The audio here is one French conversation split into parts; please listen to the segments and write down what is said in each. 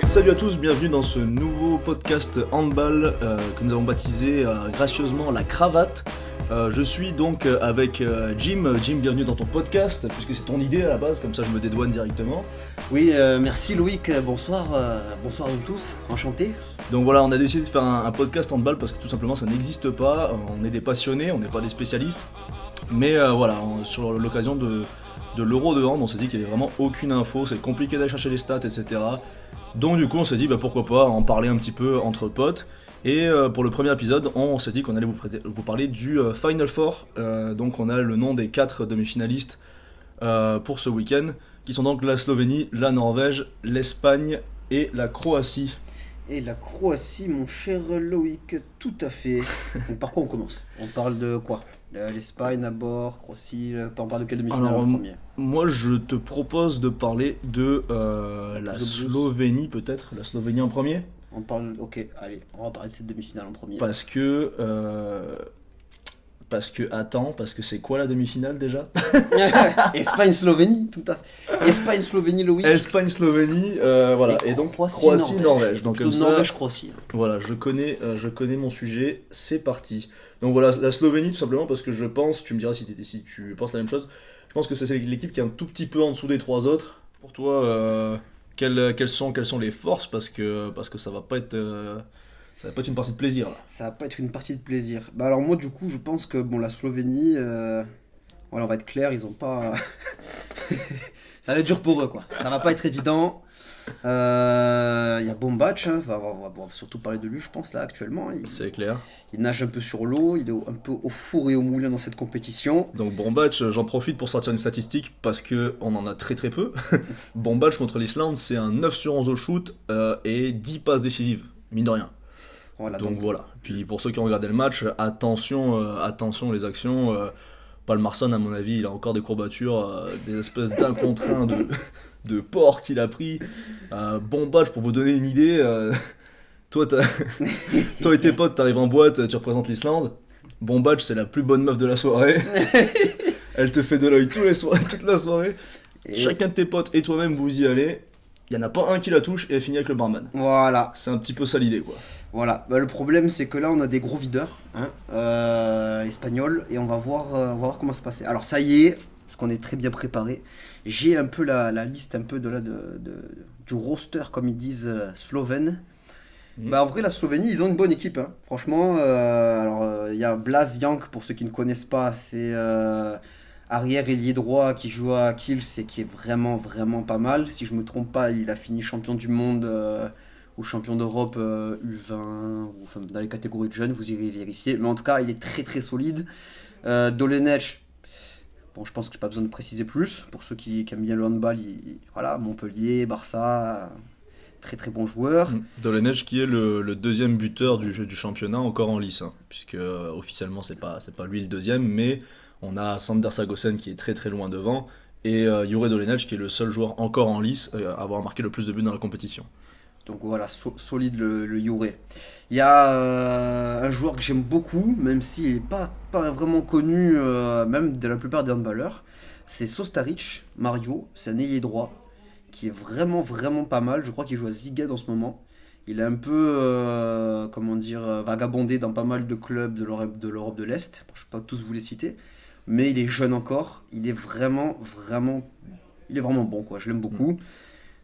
Salut à tous, bienvenue dans ce nouveau podcast handball que nous avons baptisé gracieusement la cravate. Je suis donc avec Jim. Jim, bienvenue dans ton podcast, puisque c'est ton idée à la base, comme ça je me dédouane directement. Oui, merci Loïc, bonsoir à vous tous, enchanté. Donc voilà, on a décidé de faire un podcast handball parce que tout simplement ça n'existe pas. On est des passionnés, on n'est pas des spécialistes. Mais voilà, sur l'occasion de l'Euro de hand, on s'est dit qu'il n'y avait vraiment aucune info, c'est compliqué d'aller chercher les stats, etc. Donc du coup on s'est dit pourquoi pas en parler un petit peu entre potes. Et pour le premier épisode, on s'est dit qu'on allait vous parler du Final Four. Donc on a le nom des 4 demi-finalistes pour ce week-end, qui sont donc la Slovénie, la Norvège, l'Espagne et la Croatie. Et la Croatie, mon cher Loïc, tout à fait. Donc par quoi on commence ? On parle de quoi ? L'Espagne d'abord, Croatie, on parle de quelle demi-finale Alors, en premier ? Moi je te propose de parler de la Slovénie peut-être, la Slovénie en premier. On parle, ok, allez, on va parler de cette demi-finale en premier. Parce que c'est quoi la demi-finale déjà ? Espagne-Slovénie, tout à fait. Espagne-Slovénie, Loïc. Espagne-Slovénie, voilà, et donc Croatie-Norvège. Donc comme ça, Norvège-Croatie. voilà, je connais mon sujet, c'est parti. Donc voilà, la Slovénie tout simplement parce que je pense, tu me diras si tu penses la même chose, je pense que c'est l'équipe qui est un tout petit peu en dessous des 3 autres. Pour toi, quelles sont les forces parce que ça va pas être une partie de plaisir là. Ça va pas être une partie de plaisir. Bah alors moi du coup je pense que la Slovénie, voilà, on va être clair, ils ont pas... ça va être dur pour eux quoi. Ça va pas être évident. Il y a Bombac, hein. On va surtout parler de lui je pense là actuellement. C'est clair. Il nage un peu sur l'eau, il est un peu au four et au moulin dans cette compétition. Donc Bombac, j'en profite pour sortir une statistique parce qu'on en a très très peu. Bombac contre l'Islande, c'est un 9 sur 11 au shoot et 10 passes décisives, mine de rien. Voilà, donc voilà. Puis pour ceux qui ont regardé le match, attention les actions. Palmarsson, à mon avis, il a encore des courbatures, des espèces d'un contre un de porc qu'il a pris. Bombac, pour vous donner une idée, toi et tes potes, t'arrives en boîte, tu représentes l'Islande. Bombac, c'est la plus bonne meuf de la soirée. Elle te fait de l'œil toute la soirée. Et... chacun de tes potes et toi-même, vous y allez. Il n'y en a pas un qui la touche et elle finit avec le barman. Voilà. C'est un petit peu ça l'idée, quoi. Voilà. Le problème, c'est que là, on a des gros videurs, espagnols, et on va voir comment se passer. Alors, ça y est, parce qu'on est très bien préparé. J'ai un peu la liste un peu du roster, comme ils disent, slovène. En vrai, la Slovénie, ils ont une bonne équipe. Hein. Franchement, il y a Blaž Jank, pour ceux qui ne connaissent pas, c'est arrière ailier droit qui joue à Kiel, et qui est vraiment, vraiment pas mal. Si je me trompe pas, il a fini champion du monde ou champion d'Europe U20, ou, enfin, dans les catégories de jeunes, vous irez vérifier. Mais en tout cas, il est très, très solide. Dolenech, je pense que j'ai pas besoin de préciser plus. Pour ceux qui aiment bien le handball, voilà, Montpellier, Barça... très très bon joueur. Dolenech qui est le deuxième buteur du championnat encore en lice, hein, puisque officiellement c'est pas lui le deuxième, mais on a Sander Sagosen qui est très très loin devant et Jure Dolenech qui est le seul joueur encore en lice à avoir marqué le plus de buts dans la compétition. Donc voilà, solide le Jure. Il y a un joueur que j'aime beaucoup, même s'il n'est pas vraiment connu, même de la plupart des handballeurs, c'est Sostaric, Mario, c'est un ailier droit qui est vraiment vraiment pas mal. Je crois qu'il joue à Szeged en ce moment. Il est un peu vagabondé dans pas mal de clubs de l'Europe de l'Est. Je ne vais pas tous vous les citer, mais il est jeune encore. Il est vraiment bon quoi. Je l'aime beaucoup.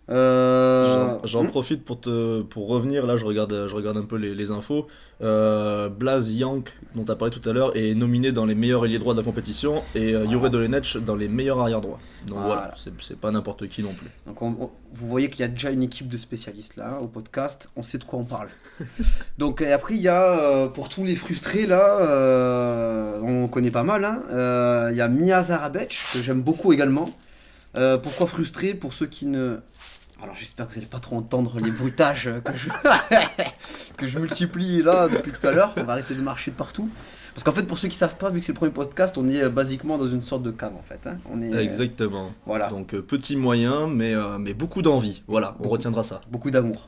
J'en profite pour revenir, là je regarde un peu les infos. Blaž Jank, dont tu as parlé tout à l'heure, est nominé dans les meilleurs ailiers droits de la compétition et Jure Dolenech dans les meilleurs arrière droits. Donc voilà, c'est pas n'importe qui non plus. Donc vous voyez qu'il y a déjà une équipe de spécialistes là au podcast, on sait de quoi on parle. Donc après il y a pour tous les frustrés là, on connaît pas mal, hein, il y a Mia Zarabec que j'aime beaucoup également. Pourquoi frustré ? Pour ceux qui ne... Alors j'espère que vous n'allez pas trop entendre les bruitages que je multiplie là depuis tout à l'heure. On va arrêter de marcher de partout. Parce qu'en fait, pour ceux qui ne savent pas, vu que c'est le premier podcast, on est basiquement dans une sorte de cave en fait. Hein. On est, exactement. Voilà. Donc petit moyen, mais beaucoup d'envie. Voilà, on retiendra ça. Beaucoup d'amour.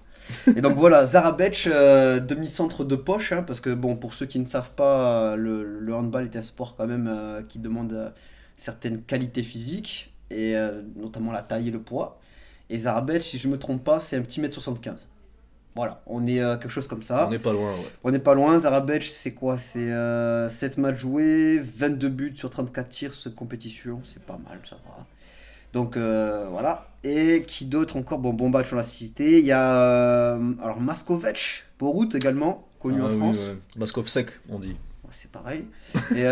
Et donc voilà, Zarabec, demi-centre de poche, hein, parce que pour ceux qui ne savent pas, le handball est un sport quand même qui demande certaines qualités physiques, et notamment la taille et le poids. Et Zarabec, si je me trompe pas, c'est un petit 1m75. Voilà, on est quelque chose comme ça. On n'est pas loin, ouais. On n'est pas loin. Zarabec, c'est quoi? C'est 7 matchs joués, 22 buts sur 34 tirs cette compétition. C'est pas mal, ça va. Donc voilà. Et qui d'autre encore? Bon, Bombac, on l'a cité. Il y a alors Maskovec, Borut également, connu en France. Oui, ouais. Maskovsek, on dit. Ouais, c'est pareil. Et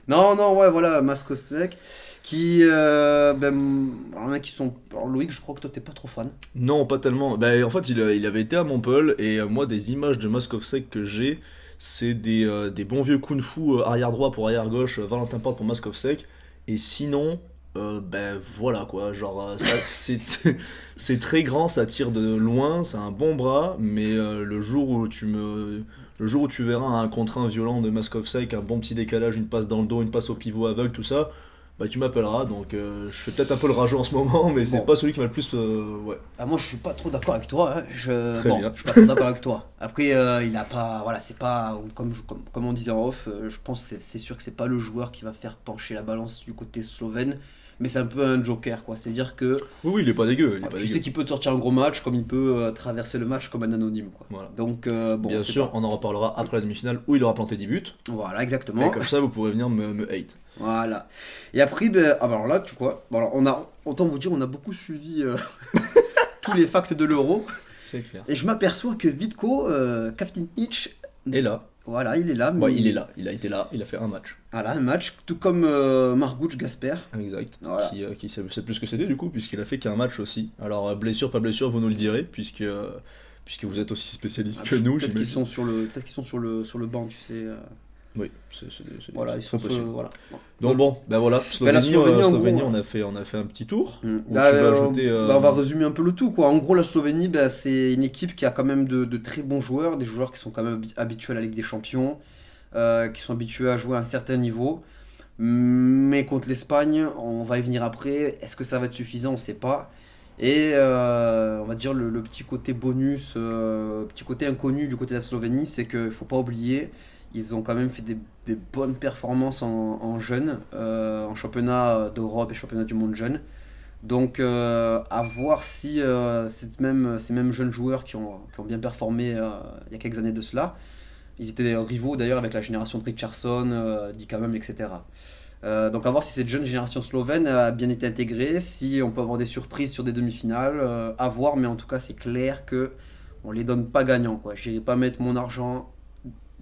non, ouais, voilà, Maskovec. Qui, alors, il y en a qui sont. Alors, Loïc, je crois que toi, t'es pas trop fan. Non, pas tellement. Bah, en fait, il avait été à Montpellier, et moi, des images de Maskovsek que j'ai, c'est des bons vieux kung-fu arrière droit pour arrière gauche, Valentin Porte pour Maskovsek. Et sinon, ben voilà quoi, genre, c'est très grand, ça tire de loin, c'est un bon bras, mais le jour où tu verras un contre-un violent de Maskovsek, un bon petit décalage, une passe dans le dos, une passe au pivot aveugle, tout ça, bah tu m'appelleras. Donc je fais peut-être un peu le rageux en ce moment, mais c'est Bon. pas celui qui m'a le plus. Ouais, Ah, moi, je suis pas trop d'accord avec toi. Hein. très bien. Je suis pas trop d'accord avec toi. Après, il a pas. Voilà, c'est pas. Comme on disait en off, je pense que c'est sûr que c'est pas le joueur qui va faire pencher la balance du côté slovène. Mais c'est un peu un joker, quoi. C'est-à-dire que Oui, il est pas dégueu. Il est pas tu dégueu. sais qu'il peut te sortir un gros match, comme il peut traverser le match comme un anonyme, quoi. Voilà. Donc, bon, Bien c'est sûr, pas- on en reparlera après la demi-finale où il aura planté 10 buts. Voilà, Et exactement. comme ça, vous pourrez venir me hate. Voilà. Et après, alors là, tu vois, bon, alors, autant vous dire, on a beaucoup suivi tous les facts de l'Euro. C'est clair. Et je m'aperçois que Vitko Kaftinic, Et là, voilà, il est là. Mais ouais, il est là. Il a été là. Il a fait un match. Voilà, un match, tout comme Marguch Gasper. Exact. Voilà. Qui sait plus que c'était du coup, puisqu'il a fait qu'un match aussi. Alors, blessure, pas blessure, vous nous le direz, puisque vous êtes aussi spécialiste que nous. Peut-être qu'ils j'imagine. sont sur le banc, tu sais. Oui, Voilà, ils sont possible. voilà. Donc bon, ben voilà, la Slovénie, en Slovénie, gros, on a fait un petit tour. Mm. Où tu vas ajouter, on va résumer un peu le tout, quoi. En gros, la Slovénie, c'est une équipe qui a quand même de très bons joueurs, des joueurs qui sont quand même habitués à la Ligue des Champions, qui sont habitués à jouer à un certain niveau. Mais contre l'Espagne, on va y venir après. Est-ce que ça va être suffisant? On ne sait pas. Et on va dire le petit côté bonus, petit côté inconnu du côté de la Slovénie, c'est qu'il ne faut pas oublier, ils ont quand même fait des bonnes performances en jeunes, en championnat d'Europe et championnat du monde jeune. Donc à voir si ces mêmes jeunes joueurs qui ont bien performé il y a quelques années de cela, ils étaient rivaux d'ailleurs avec la génération de Richarlison, Dickamel, etc. Donc à voir si cette jeune génération slovène a bien été intégrée, si on peut avoir des surprises sur des demi-finales, à voir, mais en tout cas c'est clair que on les donne pas gagnants, quoi. J'irai pas mettre mon argent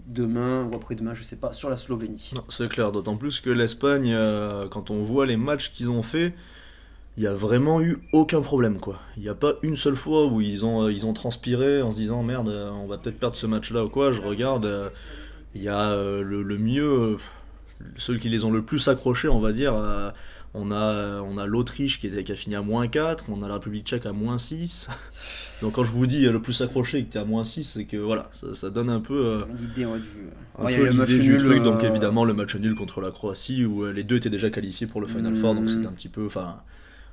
demain ou après-demain, je sais pas, sur la Slovénie. Non, c'est clair, d'autant plus que l'Espagne, quand on voit les matchs qu'ils ont fait, il y a vraiment eu aucun problème, quoi. Il n'y a pas une seule fois où ils ont transpiré en se disant merde, on va peut-être perdre ce match-là ou quoi. Je regarde, il y a le mieux, ceux qui les ont le plus accrochés, on va dire. On a l'Autriche qui a fini à -4, on a la République tchèque à -6. Donc quand je vous dis le plus accroché et que tu es à -6, c'est que voilà, ça donne un peu, L'idée un il y a peu eu le match l'idée du nul, truc. Donc évidemment le match nul contre la Croatie où les deux étaient déjà qualifiés pour le Final Four, donc c'est un petit peu, enfin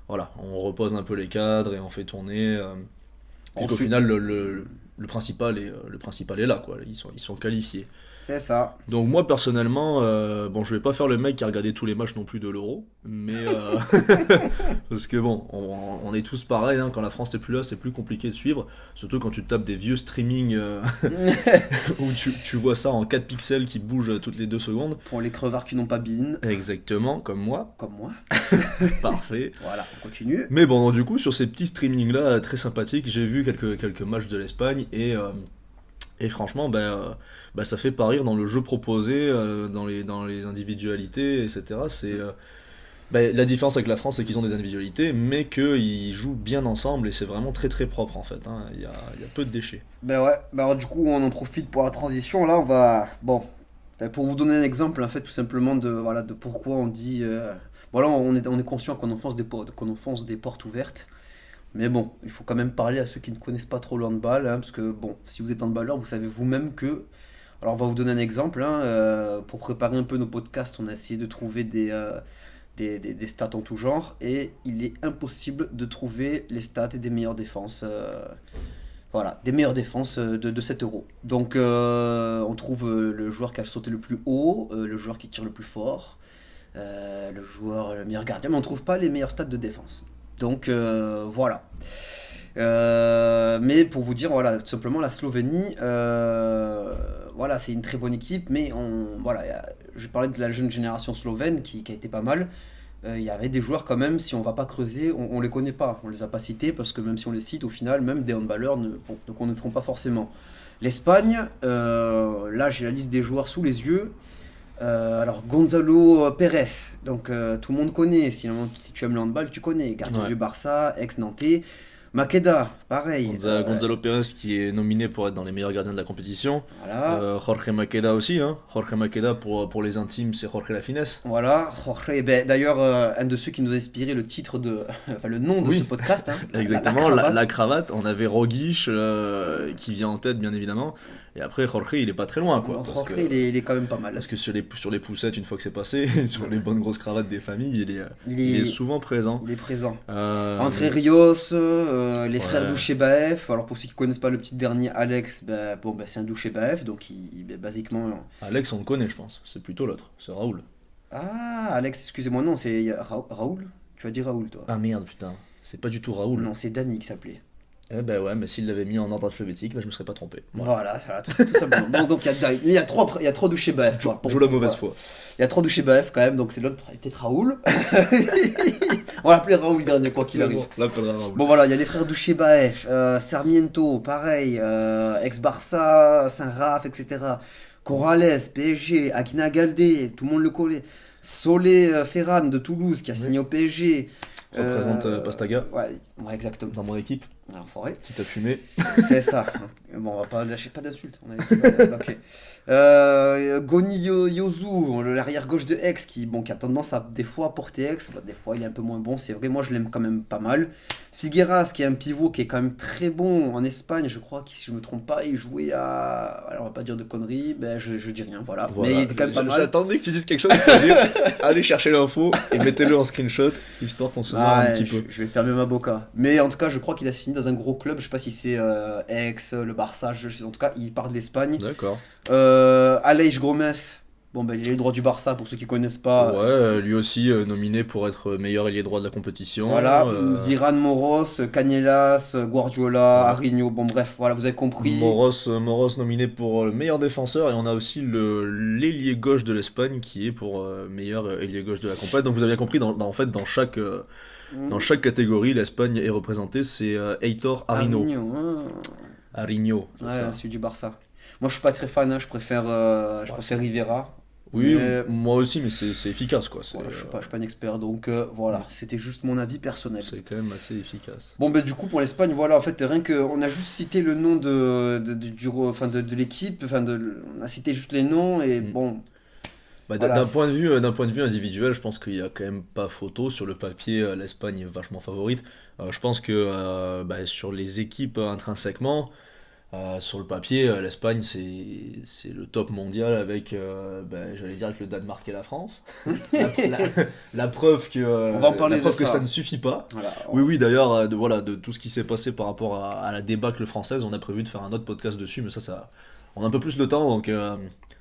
voilà, on repose un peu les cadres et on fait tourner. Puisqu'au Ensuite- final le principal est là, quoi. Ils sont qualifiés. c'est ça. Donc moi personnellement, bon, je vais pas faire le mec qui a regardé tous les matchs non plus de l'Euro, mais parce que bon, on est tous pareils, hein, quand la France n'est plus là, c'est plus compliqué de suivre, surtout quand tu tapes des vieux streamings où tu vois ça en 4 pixels qui bougent toutes les 2 secondes. Pour les crevards qui n'ont pas bine, Exactement, comme moi. comme moi. Parfait. Voilà, on continue. Mais bon, du coup, sur ces petits streamings là très sympathiques, j'ai vu quelques matchs de l'Espagne et franchement, ça fait pas rire dans le jeu proposé, dans les individualités, etc. La différence avec la France, c'est qu'ils ont des individualités, mais qu'ils jouent bien ensemble et c'est vraiment très très propre en fait, hein. Il y a peu de déchets. Ben ouais, alors du coup on en profite pour la transition. Là on va, bon, pour vous donner un exemple en fait tout simplement de pourquoi on dit, voilà, on est conscient qu'on enfonce des portes ouvertes. Mais bon, il faut quand même parler à ceux qui ne connaissent pas trop le handball, hein, parce que bon, si vous êtes handballeur, vous savez vous-même que, alors on va vous donner un exemple, hein, pour préparer un peu nos podcasts, on a essayé de trouver des stats en tout genre, et il est impossible de trouver les stats des meilleures défenses, voilà, des meilleures défenses de cet euro. Donc on trouve le joueur qui a sauté le plus haut, le joueur qui tire le plus fort, le meilleur gardien, mais on ne trouve pas les meilleurs stats de défense. Donc voilà. Mais pour vous dire, voilà, tout simplement la Slovénie, voilà, c'est une très bonne équipe, mais voilà, je parlais de la jeune génération slovène qui a été pas mal. Il y avait des joueurs quand même, si on va pas creuser, on les connaît pas, on les a pas cités, parce que même si on les cite, au final, même des handballeurs ne connaîtront pas forcément. L'Espagne, là j'ai la liste des joueurs sous les yeux. Alors Gonzalo Pérez, donc tout le monde connaît, si tu aimes le handball, tu connais, gardien du Barça, ex-Nantais. Maqueda, pareil. Gonzalo Pérez qui est nominé pour être dans les meilleurs gardiens de la compétition. Voilà. Jorge Maqueda aussi. Hein. Jorge Maqueda, pour les intimes, c'est Jorge La Finesse. Voilà, Jorge. D'ailleurs, un de ceux qui nous a inspiré le titre enfin, le nom de ce podcast. Hein, exactement, la cravate. On avait Rogic qui vient en tête, bien évidemment. Et après, Jorge, il est pas très loin. Quoi, Jorge, il est quand même pas mal. Parce que sur les poussettes, une fois que c'est passé, sur les bonnes grosses cravates des familles, il est souvent présent. Il est présent. Entre Rios, les frères Douchebaev. Alors, pour ceux qui connaissent pas le petit dernier, Alex, c'est un Douchebaev. Donc, basiquement. Alex, on le connaît, je pense. C'est plutôt l'autre. C'est Raoul. Ah, Alex, excusez-moi, non, c'est Raoul. Tu as dit Raoul, toi. Ah merde, putain. C'est pas du tout Raoul. Non, c'est Danny qui s'appelait. Eh ben ouais, mais s'il l'avait mis en ordre alphabétique, je me serais pas trompé. Voilà tout simplement. Bon, donc il y a trois Douchebaev. Joue la mauvaise foi. Il y a trois Douchebaev quand même, donc c'est l'autre, peut-être Raoul. On va l'appeler Raoul dernier, quoi qu'il arrive. Bon, l'appellera Raoul. Bon voilà, il y a les frères Douchebaev, Sarmiento, pareil, ex-Barça, Saint-Raph, etc. Corrales, PSG, Akina Galdé, tout le monde le connaît. Solé Ferran de Toulouse qui a signé au PSG. Ça représente Pastaga. Ouais, exactement. Dans mon équipe. L'enfoiré. Qui t'a fumé. C'est ça. Bon, on va pas lâcher pas d'insultes. Ok. Goni Yozu, l'arrière gauche de Aix, qui a tendance à des fois porter Aix, des fois il est un peu moins bon, c'est vrai. Moi je l'aime quand même pas mal. Figueras, qui est un pivot qui est quand même très bon en Espagne, je crois que si je me trompe pas, il jouait à. Alors on va pas dire de conneries, je dis rien, voilà. Mais il était quand même pas mal. J'attendais que tu dises quelque chose pour dire allez chercher l'info et mettez-le en screenshot, histoire qu'on se marre un petit peu. Je vais fermer ma boca. Mais en tout cas, je crois qu'il a signé dans un gros club, je sais pas si c'est Aix, le Barça, en tout cas, il part de l'Espagne. D'accord. Aleix Gomes, il a le droit du Barça pour ceux qui connaissent pas. Ouais, lui aussi nominé pour être meilleur ailier droit de la compétition. Voilà, Viran Moros, Canellas, Guardiola, Arigno, bref, voilà, vous avez compris. Moros nominé pour le meilleur défenseur, et on a aussi l'ailier gauche de l'Espagne qui est pour meilleur ailier gauche de la compétition. Donc vous avez bien compris, dans chaque catégorie, l'Espagne est représentée, c'est Heitor Arino. Arino, ouais, celui du Barça. Moi je suis pas très fan, je préfère Rivera. Oui, moi aussi, mais c'est efficace quoi. Voilà, je suis pas un expert, donc voilà, c'était juste mon avis personnel. C'est quand même assez efficace. Bon du coup pour l'Espagne, voilà, en fait rien que on a juste cité le nom de l'équipe, on a cité juste les noms et bon. Voilà, d'un point de vue individuel, je pense qu'il y a quand même pas photo. Sur le papier, l'Espagne est vachement favorite. Je pense que sur les équipes intrinsèquement. Sur le papier, l'Espagne c'est le top mondial avec, j'allais dire avec le Danemark et la France. la preuve que, on va en parler que ça ne suffit pas. Voilà, oui, d'ailleurs, de tout ce qui s'est passé par rapport à la débâcle française, on a prévu de faire un autre podcast dessus, mais ça on a un peu plus de temps, donc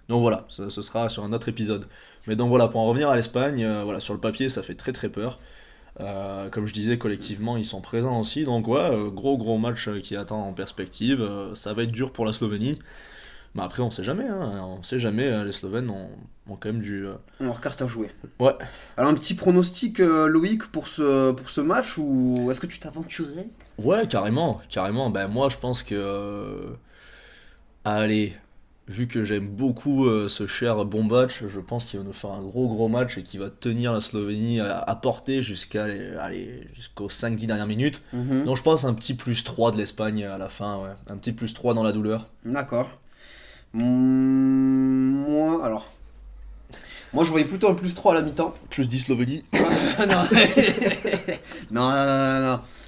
voilà, ce sera sur un autre épisode. Mais donc voilà, pour en revenir à l'Espagne, sur le papier ça fait très très peur. Comme je disais, collectivement ils sont présents aussi, donc gros match qui attend en perspective. Ça va être dur pour la Slovénie, mais après on sait jamais, les Slovènes ont quand même leur carte à jouer. Ouais. Alors un petit pronostic, Loïc, pour ce match, ou est-ce que tu t'aventurerais? Ouais, carrément. Moi je pense que allez, vu que j'aime beaucoup ce cher Bombac, je pense qu'il va nous faire un gros match et qu'il va tenir la Slovénie à portée jusqu'aux 5-10 dernières minutes. Mm-hmm. Donc je pense un petit +3 de l'Espagne à la fin, ouais. Un petit +3 dans la douleur. D'accord. Moi je voyais plutôt un +3 à la mi-temps. +10 Slovénie. Non,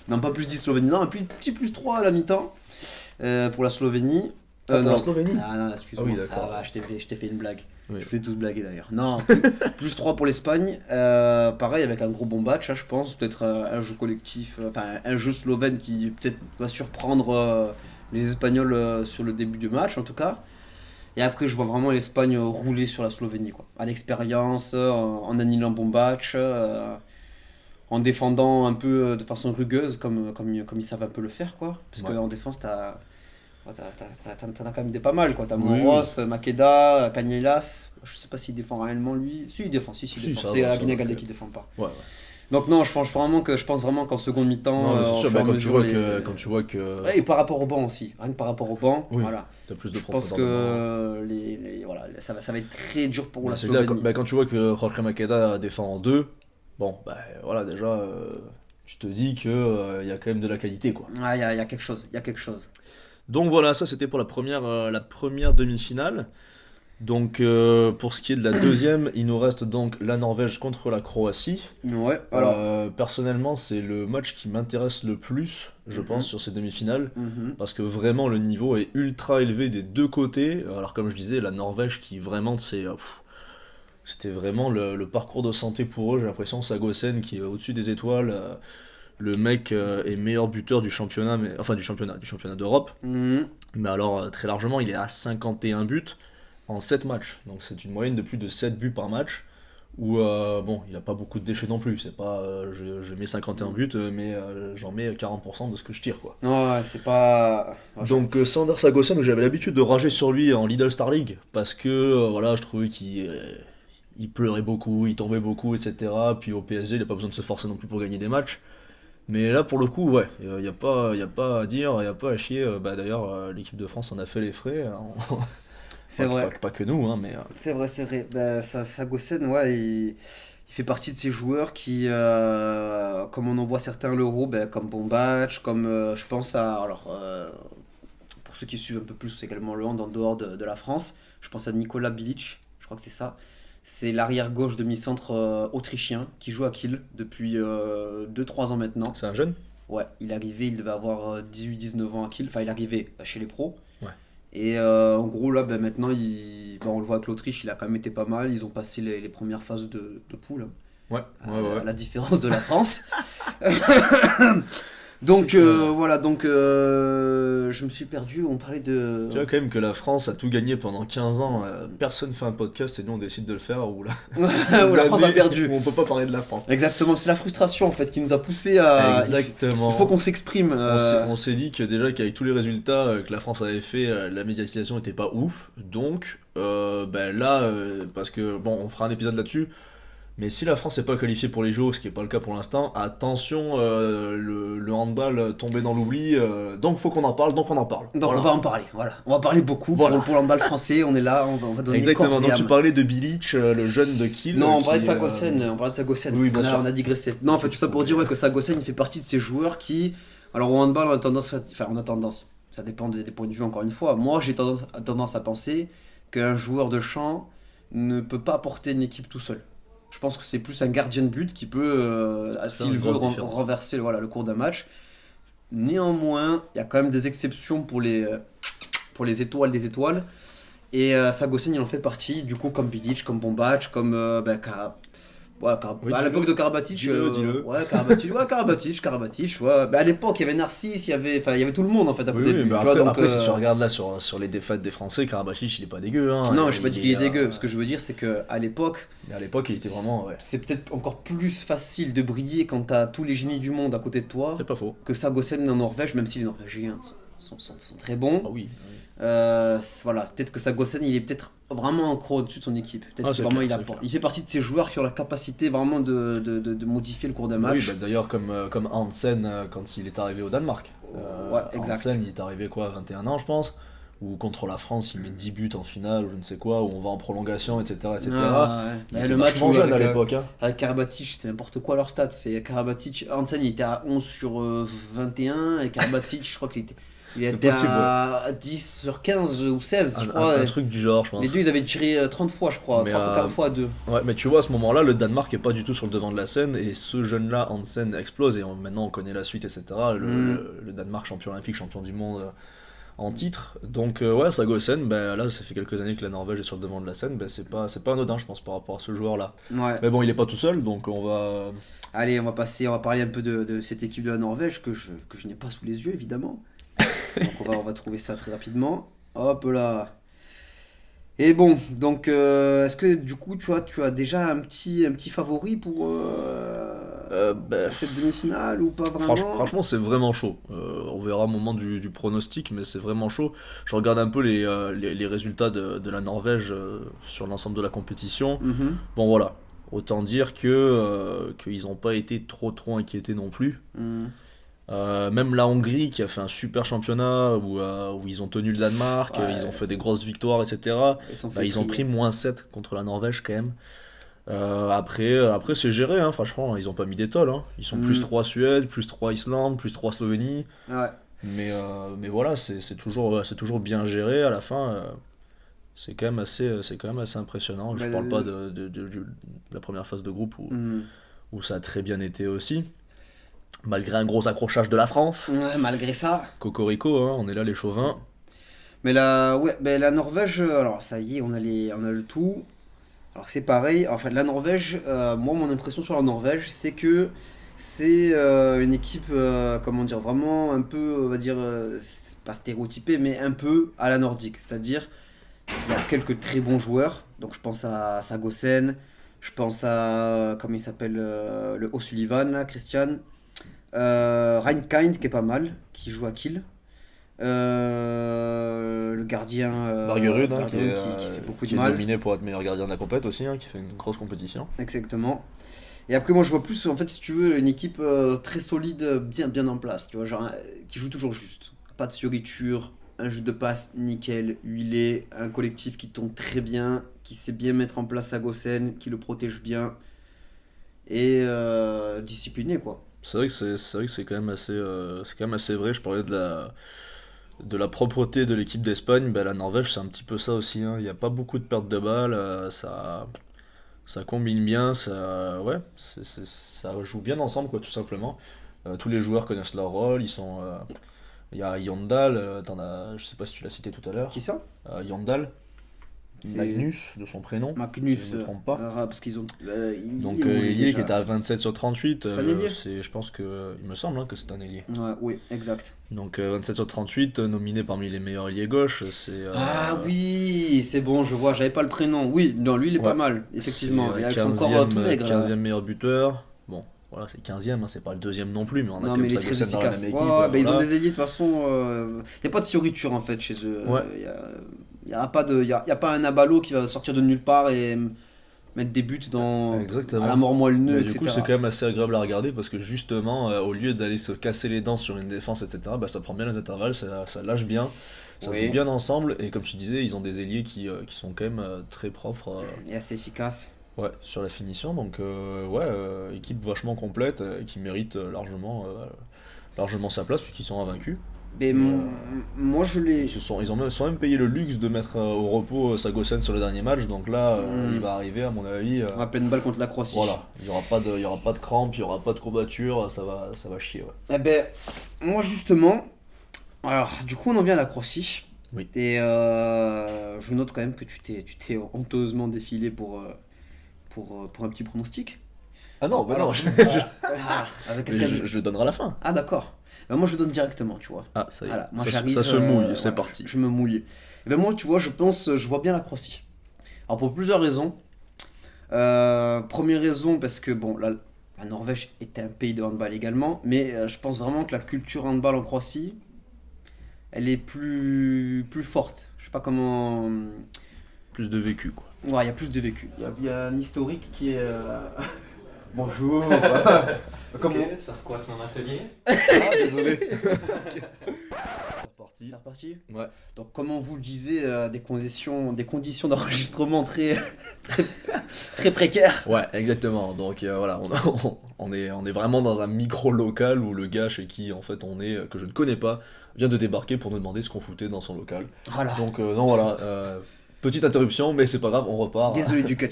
pas +10 Slovénie, non, un petit +3 à la mi-temps pour la Slovénie. Pour la Slovénie. Non, excuse-moi, oui, d'accord. Ça va, je t'ai fait une blague. Oui. Je fais tous blaguer d'ailleurs. Non, +3 pour l'Espagne. Pareil, avec un gros bon match, je pense. Peut-être un jeu collectif, un jeu slovène qui peut-être va surprendre les Espagnols sur le début du match, en tout cas. Et après, je vois vraiment l'Espagne rouler sur la Slovénie, quoi. À l'expérience, en annihilant bon match. en défendant un peu de façon rugueuse, comme ils savent un peu le faire, quoi. Parce Ouais. qu'en défense, t'en as quand même des pas mal, quoi. T'as Oui, Moros, Makeda, Canellas. Je sais pas s'il défend réellement lui. Si, il défend, il Si, défend. ça C'est va, ça Aguinaldo va, qui défend pas. Ouais, ouais. Donc non, je pense vraiment qu'en seconde mi-temps, Non, mais c'est au sûr, fur et à quand mesure, quand tu vois que Ouais, et par rapport au banc aussi, rien que par rapport au banc, oui, voilà. t'as plus de Je pense profondeur de banc. que voilà, ça va être très dur pour la C'est clair, Slovénie. quand tu vois que Jorge Makeda défend en deux, bon, bah voilà, déjà, tu te dis que y a quand même de la qualité, quoi. Ah, il y a quelque chose, il y a quelque chose. Donc voilà, ça c'était pour la première demi-finale. Donc pour ce qui est de la deuxième, il nous reste donc la Norvège contre la Croatie. Ouais, alors. Personnellement, c'est le match qui m'intéresse le plus, je pense, sur ces demi-finales. Mhm. Parce que vraiment, le niveau est ultra élevé des deux côtés. Alors, comme je disais, la Norvège qui vraiment, c'était vraiment le parcours de santé pour eux. J'ai l'impression Sagosen qui est au-dessus des étoiles. Le mec est meilleur buteur du championnat, enfin du championnat d'Europe. Mhm. Mais alors, très largement, il est à 51 buts en 7 matchs. Donc, c'est une moyenne de plus de 7 buts par match. Où, bon, il n'a pas beaucoup de déchets non plus. C'est pas, je mets 51 buts, mais j'en mets 40% de ce que je tire, quoi. Ouais, c'est pas. Ouais, Donc Sander Sagosen, j'avais l'habitude de rager sur lui en Lidl Star League parce que voilà, je trouvais qu'il pleurait beaucoup, il tombait beaucoup, etc. Puis au PSG, il n'a pas besoin de se forcer non plus pour gagner des matchs. Mais là, pour le coup, ouais, il n'y a pas à dire, il n'y a pas à chier. Bah, d'ailleurs, l'équipe de France en a fait les frais, hein. c'est Pas, vrai. pas que nous, hein, mais C'est vrai, c'est vrai. Bah, Sagosen, ouais, il fait partie de ces joueurs qui, comme on en voit certains à l'Euro, bah, comme Bombatch, comme je pense à. Alors, pour ceux qui suivent un peu plus également le hand en dehors de la France, je pense à Nicolas Bilic, je crois que c'est ça. C'est l'arrière gauche demi-centre autrichien qui joue à Kiel depuis 2-3 ans maintenant. c'est un jeune. Ouais, il est arrivé, il devait avoir 18-19 ans à Kiel, enfin il est arrivé chez les pros. Ouais. Et en gros là, ben, maintenant, on le voit avec l'Autriche, il a quand même été pas mal, ils ont passé les premières phases de poule, hein, Ouais, à, ouais, ouais. à la différence de la France. Donc voilà, donc je me suis perdu, on parlait de... Tu vois quand même que la France a tout gagné pendant 15 ans, personne fait un podcast et nous on décide de le faire, ou là, Où la France a perdu. où on peut pas parler de la France. Exactement, c'est la frustration en fait qui nous a poussé à... Exactement. Il faut qu'on s'exprime. On s'est dit que déjà qu'avec tous les résultats que la France avait fait, la médiatisation était pas ouf. Donc ben là, parce que bon, on fera un épisode là-dessus. Mais si la France n'est pas qualifiée pour les Jeux, ce qui n'est pas le cas pour l'instant, attention, le handball tombé dans l'oubli. Donc faut qu'on en parle, donc on en parle. Donc Voilà. on va en parler, voilà. On va parler beaucoup Voilà. pour le handball français, on est là, on va donner Exactement. corps et Donc tu âme. parlais de Bilic, le jeune de Kiel. Non, on qui, parlait de Sagosen, Oui, bien sûr. On a digressé. Non, en fait, tout ça pour dire ouais, que Sagosen, il fait partie de ces joueurs qui... Alors au handball, ça dépend des points de vue encore une fois. Moi, j'ai tendance à penser qu'un joueur de champ ne peut pas porter une équipe tout seul. Je pense que c'est plus un gardien de but qui peut, C'est s'il une veut, grosse différence. renverser le cours d'un match. Néanmoins, il y a quand même des exceptions pour les étoiles des étoiles. Et Sagosen, il en fait partie, du coup, comme Bilic, comme Bombatch, comme Oui, à l'époque de Karabatic. dis-le. Ouais, Karabatic, ouais. Bah, à l'époque, il y avait Narcisse, il y avait tout le monde en fait à Oui, côté de oui, lui. mais Tu vois, après, donc, après, si tu regardes là sur les défaites des Français, Karabatic il est pas dégueu. Hein. non, je n'ai pas dit qu'il est dégueu. euh, Ce que je veux dire, c'est qu'à l'époque, Mais à l'époque, il était vraiment. Ouais, c'est peut-être encore plus facile de briller quand t'as tous les génies du monde à côté de toi c'est pas faux. que Sagosen en Norvège, même si les Norvégiens sont très bons. Ah oui. Voilà, peut-être que Sagosen, il est peut-être vraiment encore au-dessus de son équipe. Peut-être Ah, que c'est vraiment clair, c'est apporte. clair. Il fait partie de ces joueurs qui ont la capacité vraiment de modifier le cours d'un match. Oui, bah, d'ailleurs, comme Hansen quand il est arrivé au Danemark. Ouais, exact. Hansen, il est arrivé quoi, à 21 ans, je pense. Ou contre la France, il met 10 buts en finale, ou je ne sais quoi, où on va en prolongation, etc. etc. Ah, ouais. Il Ouais, était le match vachement où jeune à avec, l'époque. Hein. avec Karabatic, c'était n'importe quoi leur stats. C'est Karabatic, Hansen il était à 11 sur 21 et Karabatic, je crois il C'est était possible, à 10 sur 15 ou 16, je Un, crois. un truc du genre, je pense. Les deux, ils avaient tiré 30 fois, je crois, Mais, 30 ou 40 fois à deux. Ouais, mais tu vois, à ce moment-là, le Danemark est pas du tout sur le devant de la scène, et ce jeune-là, Hansen, explose, et maintenant on connaît la suite, etc. Le Danemark, champion olympique, champion du monde en titre. Donc, ouais, Sagosen, ben, là, ça fait quelques années que la Norvège est sur le devant de la scène, ben, c'est pas anodin, je pense, par rapport à ce joueur-là. Ouais. Mais bon, il est pas tout seul, donc on va. Allez, on va parler un peu de cette équipe de la Norvège que je n'ai pas sous les yeux, évidemment. Donc on va trouver ça très rapidement. Hop là. Et bon, donc est-ce que du coup tu as déjà un petit favori cette demi-finale ou pas vraiment? Franchement, c'est vraiment chaud. On verra au moment du pronostic, mais c'est vraiment chaud. Je regarde un peu les résultats de la Norvège sur l'ensemble de la compétition. Mhm. Bon, voilà. Autant dire qu'ils n'ont pas été trop inquiétés non plus. Mhm. Même la Hongrie qui a fait un super championnat où ils ont tenu le Danemark, Ouais. ils ont fait des grosses victoires, etc. Ils sont Bah, fait ils ont trier. pris -7 contre la Norvège quand même. Après c'est géré, hein, franchement, ils ont pas mis d'étoiles. Hein. Ils sont Mhm. +3 Suède, +3 Islande, +3 Slovénie. Ouais. Mais voilà, c'est toujours bien géré à la fin. C'est quand même assez impressionnant. Je Bah, parle pas de la première phase de groupe mhm. où ça a très bien été aussi. Malgré un gros accrochage de la France. Ouais, malgré ça. Cocorico, hein, on est là les chauvins. Mais la Norvège, alors ça y est, on a le tout. Alors c'est pareil, enfin la Norvège, moi mon impression sur la Norvège, c'est que c'est une équipe, comment dire, vraiment un peu, on va dire, c'est pas stéréotypée, mais un peu à la nordique. C'est-à-dire, il y a quelques très bons joueurs, donc je pense à Sagosen, je pense à, comment il s'appelle, le O'Sullivan, là, Christian, Reinkind qui est pas mal, qui joue à Kiel. Le gardien Bargerud, hein, qui Bergerud est, qui fait beaucoup qui de est mal. nominé pour être meilleur gardien de la compète aussi, hein, qui fait une grosse compétition. Exactement. Et après, moi, je vois plus, en fait, si tu veux, une équipe très solide, bien en place, tu vois, genre, qui joue toujours juste. Pas de fioriture, un jeu de passe nickel, huilé, un collectif qui tombe très bien, qui sait bien mettre en place sa Gossen, qui le protège bien, et discipliné, quoi. C'est vrai que c'est quand même assez vrai. Je parlais de la propreté de l'équipe d'Espagne. Bah, la Norvège, c'est un petit peu ça aussi, hein. Il n'y a pas beaucoup de pertes de balles. Ça combine bien. Ouais, ça joue bien ensemble, quoi, tout simplement. Tous les joueurs connaissent leur rôle. Il y a Yondal, je sais pas si tu l'as cité tout à l'heure. Qui ça? Yondal, C'est Magnus de son prénom, Magnus, si je ne me trompe pas. parce qu'ils ont. Donc il est où, lui, ailier qui déjà? était à 27 sur 38, C'est un ailier? je pense il me semble, hein, que c'est un ailier. Ouais, oui, exact. Donc 27 sur 38, nominé parmi les meilleurs ailiers gauche, Ah oui, c'est bon, je vois, j'avais pas le prénom. Oui, non, lui il est pas ouais, mal, effectivement. c'est Et avec son corps 15e, tout maigre. 15e meilleur buteur. Bon, voilà, c'est 15e, hein, c'est pas le deuxième non plus, mais on a Non, quand mais même il est très Sagosen dans la efficace. même Ouais, équipe. ouais, bah, ils ont Voilà. des ailiers de toute façon. Il n'y a pas de fioriture en fait chez eux. Ouais. Y a pas de, y a pas un Abalo qui va sortir de nulle part et mettre des buts Exactement. à la mort moelleux, Mais du coup, c'est etc. quand même assez agréable à regarder parce que justement, au lieu d'aller se casser les dents sur une défense, etc., bah, ça prend bien les intervalles, ça lâche bien, ça Oui. joue bien ensemble. Et comme tu disais, ils ont des ailiers qui sont quand même très propres Et assez efficace. ouais, sur la finition. Donc, ouais, équipe vachement complète qui mérite largement sa place puisqu'ils sont invaincus. Mais Et, moi je l'ai. ils ont même payé le luxe de mettre au repos Sagosen sur le dernier match. Donc là, Mm. il va arriver, à mon avis. On va pleine balle contre la Croatie. Voilà, il y aura pas de crampes, il y aura pas de courbatures, ça va chier, ouais. Eh ben, moi justement, alors du coup on en vient à la Croatie. Oui. Et je note quand même que tu t'es honteusement défilé pour un petit pronostic. Ah non, bah Alors, non, avec mais je le donnerai à la fin. Ah d'accord. Ben, moi je le donne directement, tu vois. Ah, ça y est. Voilà, moi ça, j'arrive. ça se mouille, c'est voilà, parti. Je me mouille. Et ben moi tu vois, je vois bien la Croatie. Alors pour plusieurs raisons. Première raison parce que bon, la Norvège est un pays de handball également, mais je pense vraiment que la culture handball en Croatie, elle est plus forte. Je sais pas comment. Plus de vécu, quoi. Ouais, il y a plus de vécu. Il y a un historique qui est. Bonjour. Comment. Ok, ça squatte mon atelier. Ah, désolé. C'est reparti. Ouais. Donc, comme on vous le disait, des conditions d'enregistrement très, très, très précaires. Ouais, exactement. Donc voilà, on est vraiment dans un micro local où le gars chez qui en fait on est, que je ne connais pas, vient de débarquer pour nous demander ce qu'on foutait dans son local. Voilà. Donc non, voilà, petite interruption, mais c'est pas grave, on repart. Désolé du cut.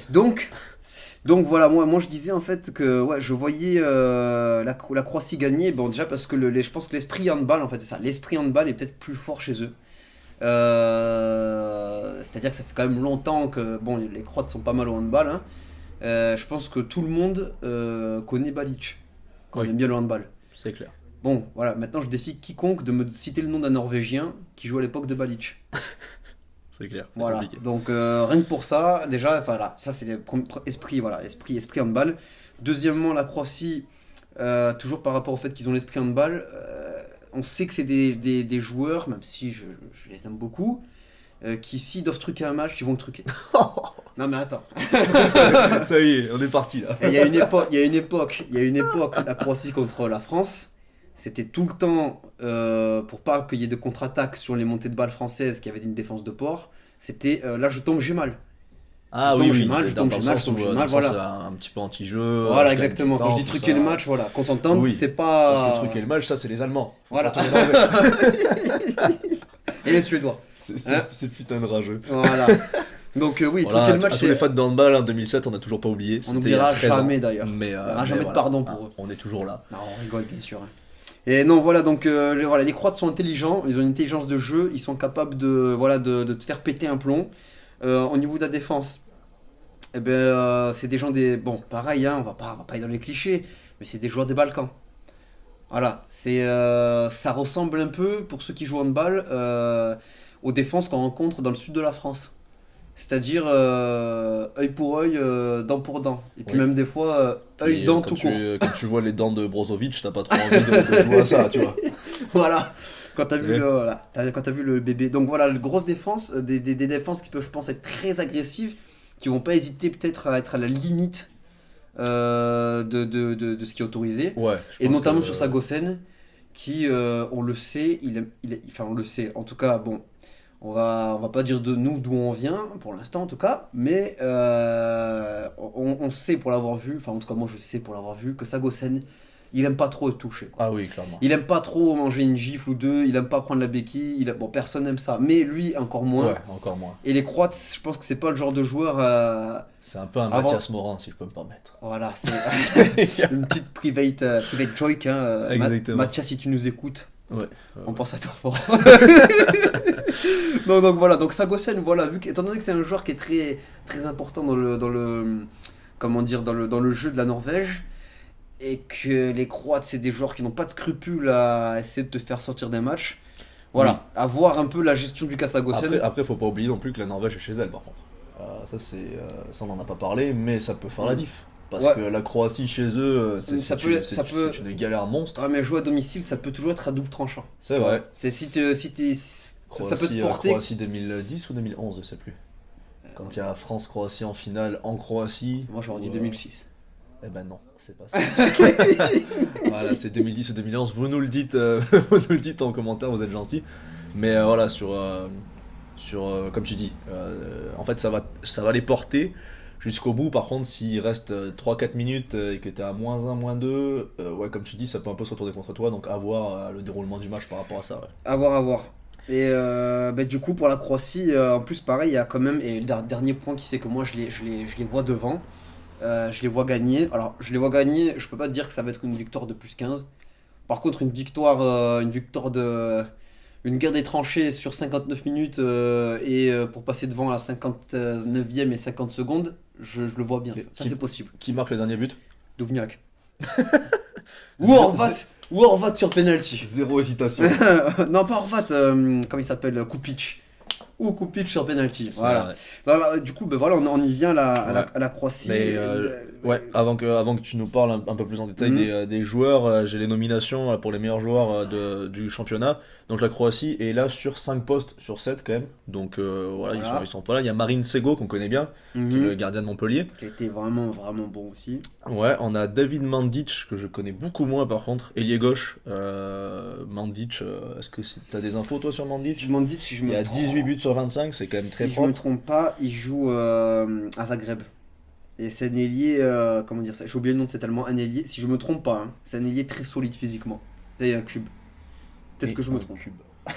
Donc voilà, moi je disais en fait que ouais, je voyais la Croatie gagner. Bon, déjà parce que je pense que l'esprit handball, en fait, c'est ça. L'esprit handball est peut-être plus fort chez eux. C'est-à-dire que ça fait quand même longtemps que bon, les Croates sont pas mal au handball, hein. Je pense que tout le monde connaît Balic, quand on Oui. aime bien le handball. C'est clair. Bon, voilà, maintenant je défie quiconque de me citer le nom d'un Norvégien qui joue à l'époque de Balic. C'est clair, c'est Voilà, compliqué. donc rien que pour ça, déjà, enfin là, ça c'est l'esprit, voilà, esprit handball. Deuxièmement, la Croatie, toujours par rapport au fait qu'ils ont l'esprit handball, on sait que c'est des joueurs, même si je les aime beaucoup, qui s'ils doivent truquer un match, ils vont le truquer. Non mais attends. Ça y est, on est parti là. Il y a une époque, la Croatie contre la France, c'était tout le temps, pour pas qu'il y ait de contre-attaque sur les montées de balles françaises qui avaient une défense de porc, c'était là je tombe, j'ai mal. Ah Je oui, tombe, j'ai oui, mal, je tombe, j'ai mal, je tombe, j'ai mal, voilà. C'est un petit peu anti-jeu. Voilà, je gagne exactement. du Quand je temps, dis tout truquer ça. le match, voilà, qu'on s'entende, Oui. c'est pas. Parce que truquer le match, ça c'est les Allemands. Faut Voilà. pas tomber dans le- Et les Suédois. C'est putain de rageux. Voilà. Donc oui, Voilà, truquer le match, à tous les c'est. fans de handball en 2007, on n'a toujours pas oublié. On C'était n'oubliera il y a 13 ans. jamais d'ailleurs. Mais, Il y aura jamais mais de pardon pour eux. On est toujours là. Non, on rigole bien sûr. Et non, voilà, donc voilà, les Croates sont intelligents, ils ont une intelligence de jeu, ils sont capables de te faire péter un plomb. Au niveau de la défense, eh ben, c'est des gens des. Bon, pareil, hein, on va pas aller dans les clichés, mais c'est des joueurs des Balkans. Voilà, ça ressemble un peu, pour ceux qui jouent en handball, aux défenses qu'on rencontre dans le sud de la France. C'est-à-dire œil pour œil, dent pour dent. Et puis Oui. même des fois, œil, Et, dent quand tout court. Quand tu vois les dents de Brozovic, t'as pas trop envie de jouer à ça, tu vois. Voilà. Quand t'as vu, Ouais. quand t'as vu le bébé. Donc voilà, une grosse défense, des défenses qui peuvent, je pense, être très agressives, qui vont pas hésiter peut-être à être à la limite de ce qui est autorisé. Ouais. je Et pense notamment que- sur Sagosen, qui, on le sait, enfin on le sait, en tout cas, bon, on va pas dire de nous d'où on vient, pour l'instant en tout cas, mais on sait pour l'avoir vu, enfin en tout cas moi je sais pour l'avoir vu, que Sagosen, il aime pas trop être touché, quoi. Ah oui, clairement. Il aime pas trop manger une gifle ou deux, il aime pas prendre la béquille, bon personne n'aime ça, mais lui encore moins. Ouais, encore moins. Et les Croates, je pense que c'est pas le genre de joueur C'est un peu un Avant- Mathias Morin, si je peux me permettre. voilà, c'est une petite private joke, hein. Exactement. Mathias, si tu nous écoutes, Ouais. on pense à toi fort. Non, donc voilà, donc Sagosen, voilà, étant donné que c'est un joueur qui est très, très important comment dire, dans le jeu de la Norvège, et que les Croates, c'est des joueurs qui n'ont pas de scrupules à essayer de te faire sortir des matchs. Voilà, à voir un peu la gestion du cas Sagosen. Après, faut pas oublier non plus que la Norvège est chez elle, par contre. Ça, on en a pas parlé, mais ça peut faire la diff. Parce Ouais. que la Croatie chez eux, Ça peut- ça peut- c'est une galère monstre. Ouais, mais jouer à domicile, ça peut toujours être à double tranchant. C'est vrai. C'est si t'es, ça peut te porter. Croatie 2010 ou 2011, je sais plus. Quand il y a France-Croatie en finale en Croatie. Moi j'aurais dit ou, 2006. Eh ben non, c'est pas ça. Voilà, c'est 2010 ou 2011. Vous nous le dites, vous nous le dites en commentaire, vous êtes gentils. Mais voilà, comme tu dis, en fait, ça va les porter jusqu'au bout. Par contre, s'il reste 3-4 minutes et que t'es à -1, -2, ouais, comme tu dis, ça peut un peu se retourner contre toi. Donc, à voir le déroulement du match par rapport à ça. Ouais. À voir. Et du coup, pour la Croatie, en plus, pareil, il y a quand même. Et le dernier point qui fait que moi, je les vois devant. Je les vois gagner. Alors, je les vois gagner, je peux pas te dire que ça va être une victoire de +15. Par contre, une victoire de. Une guerre des tranchées sur 59 minutes pour passer devant à la 59e et 50 secondes, je le vois bien. Ok. Ça, c'est possible. Qui marque le dernier but? Duvniak. Ou Horvat sur penalty. Zéro hésitation. Non, pas Horvat, comment il s'appelle, Kupic. Ou Kupic sur penalty. Voilà. Voilà, du coup, voilà, on y vient à la Croatie. Mais, ouais, avant que tu nous parles un peu plus en détail des joueurs, j'ai les nominations pour les meilleurs joueurs du championnat. Donc la Croatie est là sur 5 postes sur 7 quand même. Donc voilà, Voilà. ils sont pas là. Il y a Marine Sego qu'on connaît bien, qui est le gardien de Montpellier. Qui a été vraiment, vraiment bon aussi. Ouais, on a David Mandic que je connais beaucoup moins par contre. Ailier gauche, Mandic, est-ce que t'as des infos toi sur Mandic? Je m'en dis si je me Il y a trompe. 18 buts sur 25, c'est quand même très Si je me propre. trompe pas, il joue à Zagreb. Et c'est un ailier, comment dire ça, j'ai oublié le nom de cet allemand, un ailier, si je me trompe pas, hein, c'est un ailier très solide physiquement. Là, il y a un cube. Peut-être Et que je me un trompe. cube.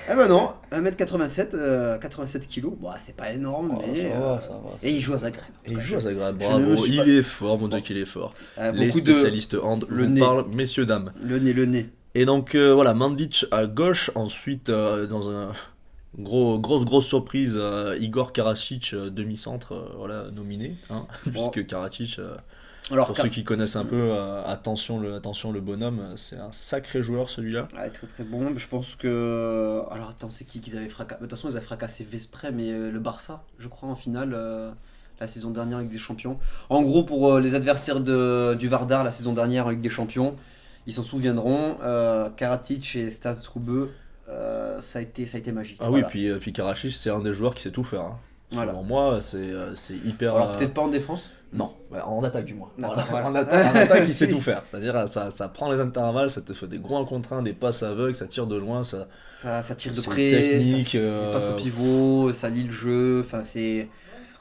Ah bah non, 1m87, 87 kg, bah, c'est pas énorme, Oh, mais. ça va. Et il joue à Zagreb. Et il joue à Zagreb, je ne me bravo, suis il pas- est fort, mon dieu qu'il est fort. Les Beaucoup de. spécialistes hand le vous nez. parlent, messieurs, dames. Le nez. Et donc voilà, Mandic à gauche, ensuite dans un grosse surprise, Igor Karacic, demi-centre, voilà, nominé, hein, puisque Karacic, Alors, pour ceux qui connaissent un peu, attention le bonhomme, c'est un sacré joueur celui-là. ouais, très très bon. Je pense que. Alors attends, c'est qui qu'ils avaient fracassé? De toute façon, ils avaient fracassé Veszprém mais le Barça, je crois, en finale la saison dernière en Ligue des Champions. En gros, pour les adversaires du Vardar la saison dernière en Ligue des Champions, ils s'en souviendront. Karatic et Stade Skoubeu, ça a été magique. Ah oui, puis Karacic, c'est un des joueurs qui sait tout faire. Hein. Voilà. Selon moi, c'est hyper. Alors peut-être pas en défense. Non, en attaque du moins. D'accord, Voilà. voilà. En attaque, il sait tout faire. C'est-à-dire, ça prend les intervalles, ça te fait des gros 1 contre 1, des passes aveugles, ça tire de loin, Ça tire de c'est près, technique, ça passe au pivot, ça lit le jeu. Enfin, c'est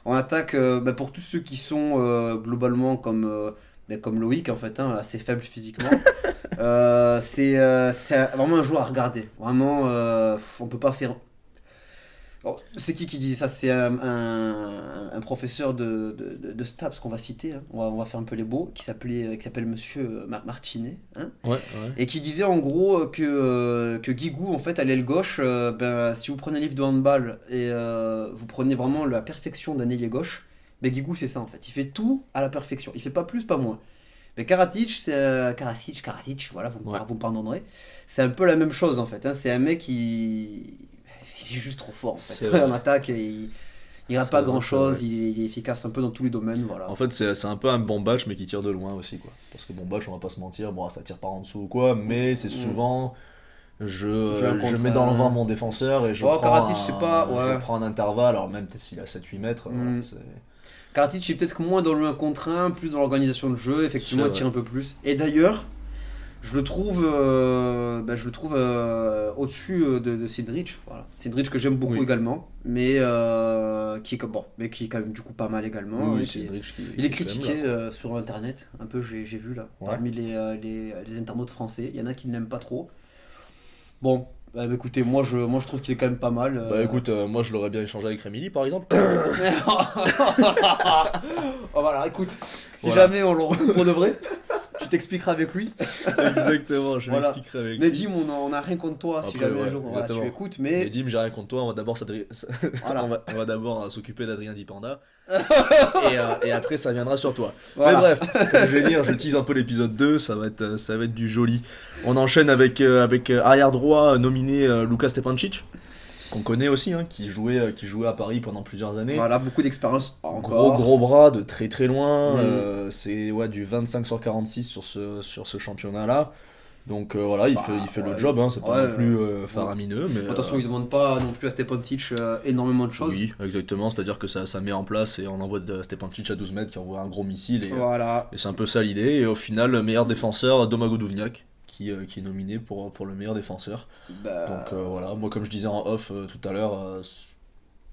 en attaque pour tous ceux qui sont globalement comme Loïc en fait, hein, assez faible physiquement. C'est vraiment un joueur à regarder. Vraiment, on peut pas faire. Alors, c'est qui dit ça? C'est un professeur de STAPS qu'on va citer, hein. On va faire un peu les beaux, qui s'appelle Monsieur Martinet, hein, Ouais, ouais. et qui disait en gros que Guigou, en fait, à l'aile gauche, si vous prenez un livre de handball et vous prenez vraiment la perfection d'un ailier gauche, Guigou, c'est ça en fait. Il fait tout à la perfection. Il fait pas plus, pas moins. Mais Karatic, Karatic, voilà, Ouais. vous me pardonnerez. C'est un peu la même chose en fait, hein. C'est un mec il est juste trop fort en C'est fait. vrai. En attaque, il n'a C'est pas vrai, grand c'est chose, vrai. il est efficace un peu dans tous les domaines, voilà. En fait, c'est un peu un bon batch, mais qui tire de loin aussi, quoi. Parce que bon batch, on va pas se mentir, bon, ça tire par en dessous ou quoi, mais c'est souvent. Tu as un Je contre mets dans le un. vent mon défenseur et je Oh, prends Karatic, je sais pas, ouais. je prends un intervalle, alors même peut-être s'il a 7-8 mètres, Mm. c'est Karatic est peut-être moins dans le 1 contre 1, plus dans l'organisation de jeu, effectivement, C'est il tire vrai. un peu plus. Et d'ailleurs, je le trouve, au-dessus de Cindric. Voilà. Cindric que j'aime beaucoup Oui. également, mais qui est quand même du coup pas mal également. Oui, hein, c'est Hendrich qui il est qui t'aime, critiqué là. sur internet, un peu j'ai vu là, Ouais. parmi les internautes français. Il y en a qui ne l'aiment pas trop. Bon, écoutez, moi je trouve qu'il est quand même pas mal. Bah écoute, moi je l'aurais bien échangé avec Rémili par exemple. Oh, voilà, écoute, si Voilà. jamais on le retrouve pour de vrai, tu t'expliqueras avec lui. Exactement, je Voilà. m'expliquerai avec lui. Nedim, on a rien contre toi si Après, jamais un ouais, jour voilà, tu exactement. écoutes, mais Dim, j'ai rien contre toi, on va d'abord voilà. on va d'abord s'occuper d'Adrien Dipanda. Et après ça viendra sur toi. Voilà. Mais bref, comme je vais dire, je tease un peu l'épisode 2, ça va être du joli. On enchaîne avec arrière droit nominé Luka Stepancic, qu'on connaît aussi, hein, qui jouait à Paris pendant plusieurs années. Voilà, beaucoup d'expérience encore. Gros bras de très très loin, Mm. c'est du 25 sur 46 sur ce championnat-là. Donc voilà, il fait le ouais, job, hein, c'est pas ouais, non plus faramineux. Mais, Attention, il demande pas non plus à Stepancic énormément de choses. oui, exactement, c'est-à-dire que ça met en place et on envoie Stepancic à 12 mètres qui envoie un gros missile Voilà. et c'est un peu ça l'idée. Et au final, le meilleur défenseur, Domago Duvniak, qui est nominé pour le meilleur défenseur. Bah, Donc voilà, moi comme je disais en off tout à l'heure,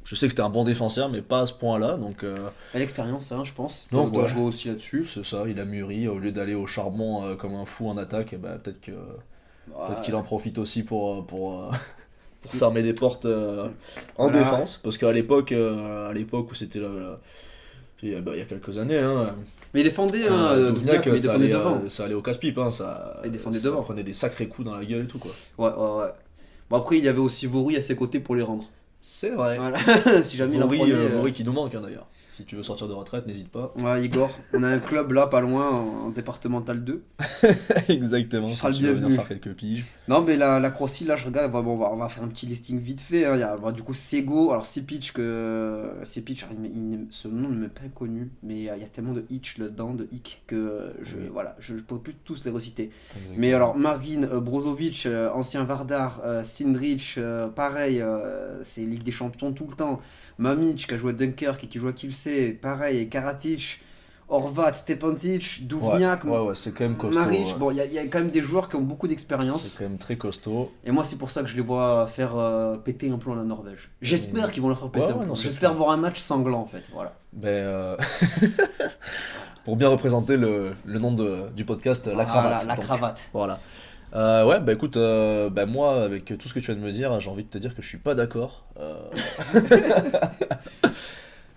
je sais que c'était un bon défenseur, mais pas à ce point-là. Donc l'expérience, hein, je pense. Donc, On doit ouais. jouer aussi là-dessus. c'est ça, il a mûri. Au lieu d'aller au charbon comme un fou en attaque, eh ben, peut-être Ouais. qu'il en profite aussi pour fermer des portes en Voilà. défense. Parce qu'à l'époque où c'était il y a quelques années, hein, Mais il défendait, hein, Duvniak, mais il ça défendait allait, devant. ça allait au casse-pipe, hein, ça, Il défendait ça devant. prenait des sacrés coups dans la gueule et tout quoi. Ouais. Bon, après, il y avait aussi Vori à ses côtés pour les rendre. C'est vrai. Voilà. Si jamais il en Vori, prenait. Vori qui nous manque hein, d'ailleurs. Si tu veux sortir de retraite, n'hésite pas. Ouais, Igor, on a un club là, pas loin, en départemental 2. Exactement. Tu seras si le tu veux venir bienvenu. faire quelques piges. Non, mais la Croatie, là, je regarde, on va faire un petit listing vite fait, hein. Il y a du coup Sego, alors Sipic, ce nom ne m'est pas inconnu, mais il y a tellement de hitch là-dedans, de hic, que Oui. je ne peux plus tous les reciter. Mais alors, Marin, Brozovic, ancien Vardar, Sindrich, pareil, c'est Ligue des Champions tout le temps. Mamic, qui a joué à Dunkerque et qui joue à Kielce, pareil, et Karatic, Horvat, Stepancic, Duvniak, ouais, c'est quand même costaud. Maric. Ouais. Bon, il y a quand même des joueurs qui ont beaucoup C'est d'expérience. quand même très costaud. Et moi, c'est pour ça que je les vois faire péter un plomb la Norvège. J'espère qu'ils vont leur faire péter Ouais, un plomb. non, c'est J'espère clair. voir un match sanglant, en fait. Voilà. Ben, pour bien représenter le nom du podcast, la cravate. La donc. cravate. Voilà. Ouais, bah écoute, moi, avec tout ce que tu viens de me dire, j'ai envie de te dire que je suis pas d'accord.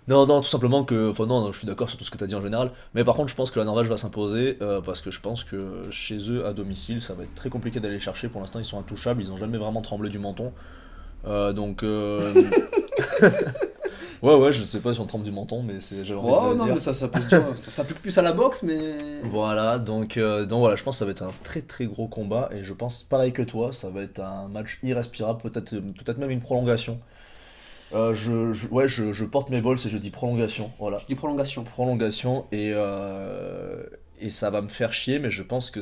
Non, tout simplement que. Enfin, non, je suis d'accord sur tout ce que tu as dit en général. Mais par contre, je pense que la Norvège va s'imposer parce que je pense que chez eux, à domicile, ça va être très compliqué d'aller les chercher. Pour l'instant, ils sont intouchables, ils ont jamais vraiment tremblé du menton. Donc. Ouais, je sais pas si on tremble du menton, mais j'avais envie de Oh le non, dire. mais ça peut se dire. Ça s'applique plus à la boxe, mais. Voilà, donc voilà, je pense que ça va être un très très gros combat et je pense pareil que toi, ça va être un match irrespirable, peut-être même une prolongation. Je porte mes vols et je dis prolongation, voilà. Je dis prolongation. Prolongation et ça va me faire chier, mais je pense que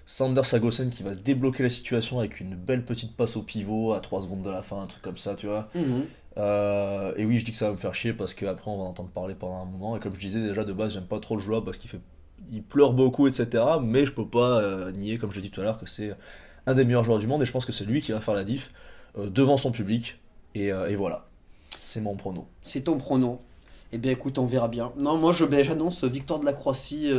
Sander Sagosen qui va débloquer la situation avec une belle petite passe au pivot à 3 secondes de la fin, un truc comme ça, tu vois. Et oui, je dis que ça va me faire chier parce qu'après on va en entendre parler pendant un moment. Et comme je disais déjà de base, j'aime pas trop le joueur parce il pleure beaucoup, etc. Mais je peux pas nier, comme je l'ai dit tout à l'heure, que c'est un des meilleurs joueurs du monde et je pense que c'est lui qui va faire la diff devant son public. Et voilà, c'est mon prono. C'est ton prono. Eh bien écoute, on verra bien. Non, moi j'annonce victoire de la Croatie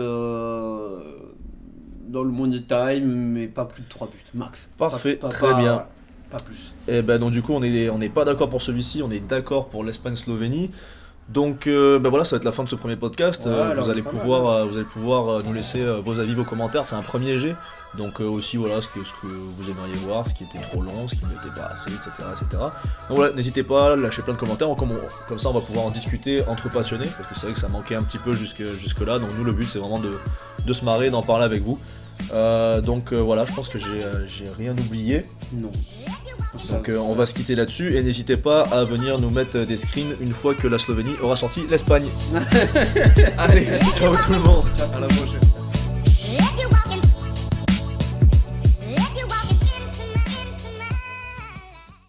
dans le Money Time, mais pas plus de 3 buts, max. Parfait, très bien. Voilà, pas plus. Et ben donc du coup on n'est pas d'accord pour celui-ci, on est d'accord pour l'Espagne-Slovénie. Donc voilà, ça va être la fin de ce premier podcast. Ouais, alors, vous allez pas mal, pouvoir nous laisser vos avis, vos commentaires. C'est un premier jet. Donc aussi voilà ce que vous aimeriez voir, ce qui était trop long, ce qui n'était pas assez, etc., etc. Donc voilà, n'hésitez pas, lâchez plein de commentaires. Comme ça on va pouvoir en discuter entre passionnés, parce que c'est vrai que ça manquait un petit peu jusque là. Donc nous le but c'est vraiment de se marrer, d'en parler avec vous. Donc voilà, je pense que j'ai rien oublié. Non. Donc on va se quitter là-dessus et n'hésitez pas à venir nous mettre des screens une fois que la Slovénie aura sorti l'Espagne. Allez, ciao tout le monde, à la prochaine.